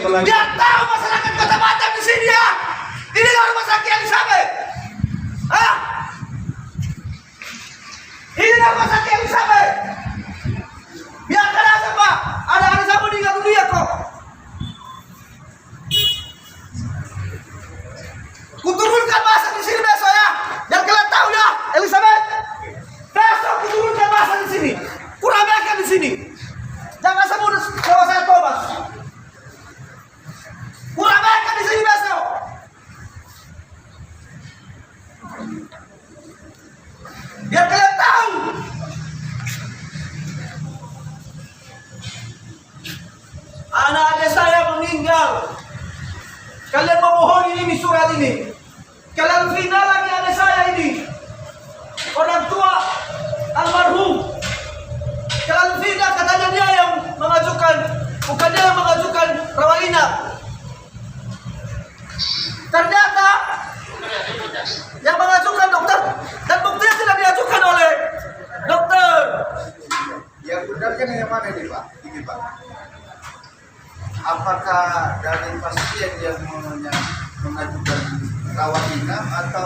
Biar tahu masyarakat Kota Batam di sini ya. Inilah rumah sakit Elizabeth. Hah? Inilah rumah sakit Elizabeth. Biarkan aja Pak. Ada siapa meninggal dunia kok. Kuturunkan masa di sini besok ya. Biar kalian tahu ya, Elizabeth. Besok kuturunkan masa di sini. Kurangkan di sini. Jangan sebut bahwa saya Thomas. Kurangkan di sini besok. Biar kalian tahu. Anak-anak saya meninggal. Kalian memohon ini surat ini. Kalian final lagi anak saya ini. Orang tua almarhum. Kalian final katanya dia yang mengajukan, bukan dia yang mengajukan rawat inap. Ternyata yang mengajukan dokter dan buktinya tidak diajukan oleh dokter. Yang benar kan yang mana ini Pak? Ini Pak. Apakah dari pasien yang mengajukan rawat inap atau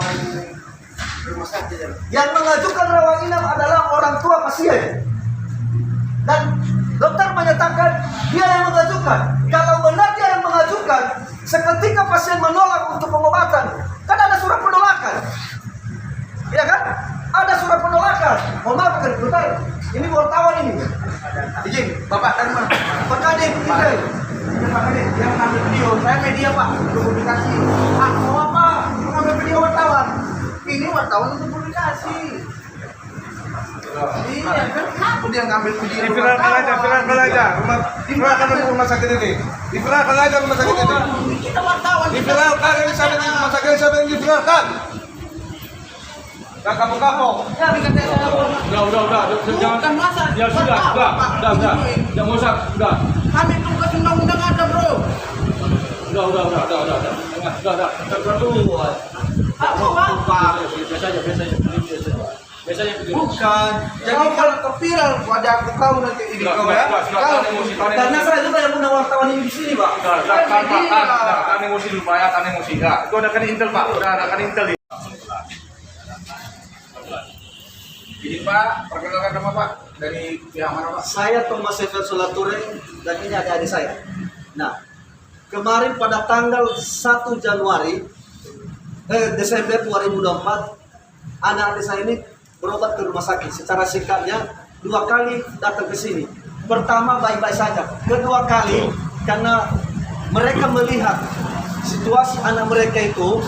rumah sakit? Yang mengajukan rawat inap adalah orang tua pasien. Dan dokter menyatakan dia yang mengajukan. Kalau benar dia yang mengajukan, seketika pasien menolak untuk pengobatan, kan ada surat penolakan. Iya kan? Ada surat penolakan. Mohon maaf, bentar. Ini wartawan ini. Izin, Bapak dari mana? Pak Kadin. Ini Pak Kadin, yang mengambil video. Saya media Pak, untuk publikasi. Ah, mau apa? Mengambil video wartawan. Ini wartawan untuk publikasi. Iya kan? Dia ngambil video. Diviralkan aja. Diviralkan rumah sakit ini. Diviralkan aja rumah sakit ini. Kita wartawan. Diviralkan Elizabeth ini, rumah sakit Elizabeth ini diviralkan. Gak kapok-kapok. Ya, dikatakan Udah. bukan masa. Ya sudah. Jangan usah, udah. Kami tugas undang-undang ada, Bro. Udah. Biasanya begitu. Bukan. Jadi kalau keviral pada aku tahu nanti ini kau ya. Karena saya juga yang punya wartawan ini di sini, Pak. Kan emosi dulu Pak ya, kan emosi. Itu ada kan intel Pak, udah ada kan intel. Jadi Pak, perkenalkan nama Pak dari pihak mana Pak? Saya Thomas Sefer Solature dan ini adik-adik saya. Nah, kemarin pada tanggal 1 Desember 2024, anak-adik saya ini berobat ke rumah sakit. Secara singkatnya 2 kali datang ke sini. Pertama baik-baik saja. Kedua kali karena mereka melihat situasi anak mereka itu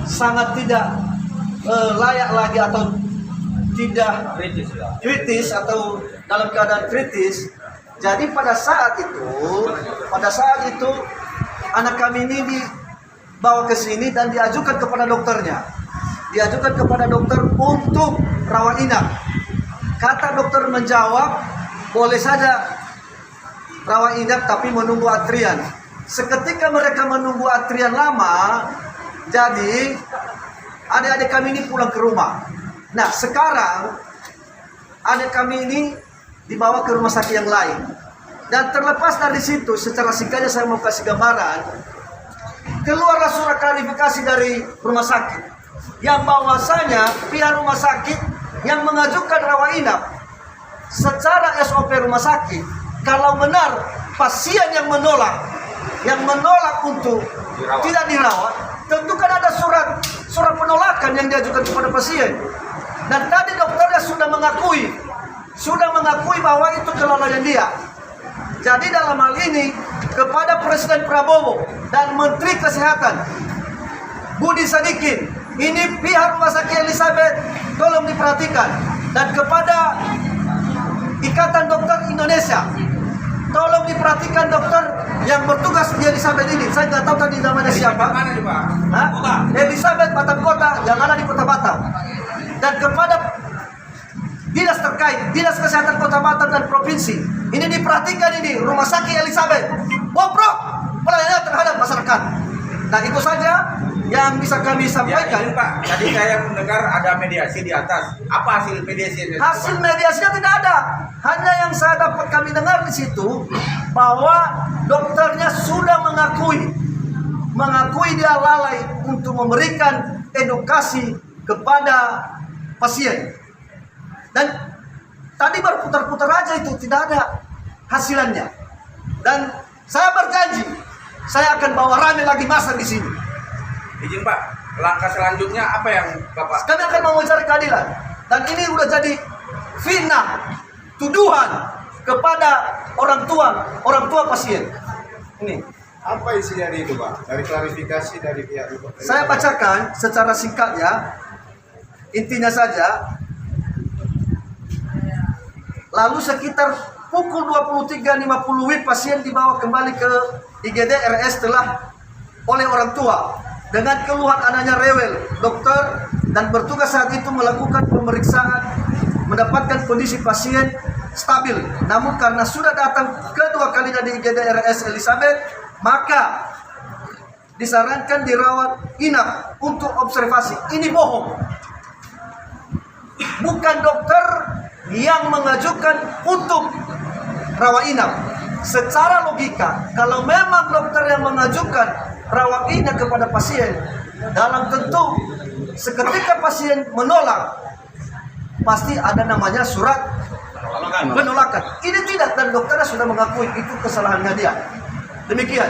sangat tidak layak lagi atau tidak kritis atau dalam keadaan kritis. Jadi pada saat itu anak kami ini dibawa ke sini dan diajukan kepada dokternya. Diajukan kepada dokter untuk rawat inap. Kata dokter menjawab, boleh saja rawat inap tapi menunggu antrian. Seketika mereka menunggu antrian lama, jadi adik-adik kami ini pulang ke rumah. Nah, sekarang adik kami ini dibawa ke rumah sakit yang lain. Dan terlepas dari situ, secara singkatnya saya mau kasih gambaran. Keluarlah surat klarifikasi dari rumah sakit yang bahwasanya pihak rumah sakit yang mengajukan rawat inap secara SOP rumah sakit, kalau benar pasien yang menolak untuk tidak dirawat, tentu kan ada surat penolakan yang diajukan kepada pasien. Dan tadi dokternya sudah mengakui bahwa itu kelalaian dia. Jadi dalam hal ini kepada Presiden Prabowo dan Menteri Kesehatan Budi Sadikin, ini pihak Rumah Sakit Elizabeth tolong diperhatikan, dan kepada Ikatan Dokter Indonesia tolong diperhatikan dokter yang bertugas di Elizabeth ini. Saya nggak tahu tadi namanya siapa. Mana nih Pak? Elizabeth Batam Kota yang ada di Kota Batam. Dan kepada dinas terkait, Dinas Kesehatan Kota Batam dan Provinsi, ini diperhatikan ini Rumah Sakit Elizabeth bobrok pelayanan terhadap masyarakat. Nah, itu saja yang bisa kami sampaikan. Ya, Pak, tadi saya mendengar ada mediasi di atas. Apa hasil mediasi? Hasil mediasinya tidak ada. Hanya yang saya dapat kami dengar di situ bahwa dokternya sudah mengakui dia lalai untuk memberikan edukasi kepada pasien. Dan tadi berputar-putar aja itu, tidak ada hasilannya. Dan saya berjanji, saya akan bawa rame lagi masa di sini. Izin Pak, langkah selanjutnya apa yang Bapak? Kami akan mencari keadilan. Dan ini udah jadi fitnah, tuduhan kepada orang tua pasien. Ini. Apa isi dari itu, Pak? Dari klarifikasi dari pihak itu. Saya bacakan secara singkatnya. Intinya saja. Lalu sekitar pukul 23.50 WIB pasien dibawa kembali ke IGD RS telah oleh orang tua dengan keluhan anaknya rewel. Dokter dan bertugas saat itu melakukan pemeriksaan, mendapatkan kondisi pasien stabil. Namun karena sudah datang kedua kalinya di IGD RS Elizabeth, maka disarankan dirawat inap untuk observasi. Ini bohong. Bukan dokter yang mengajukan untuk rawat inap. Secara logika, kalau memang dokter yang mengajukan rawat inap kepada pasien, dalam tentu seketika pasien menolak, pasti ada namanya surat penolakan. Ini tidak, dan dokternya sudah mengakui itu kesalahannya dia. Demikian.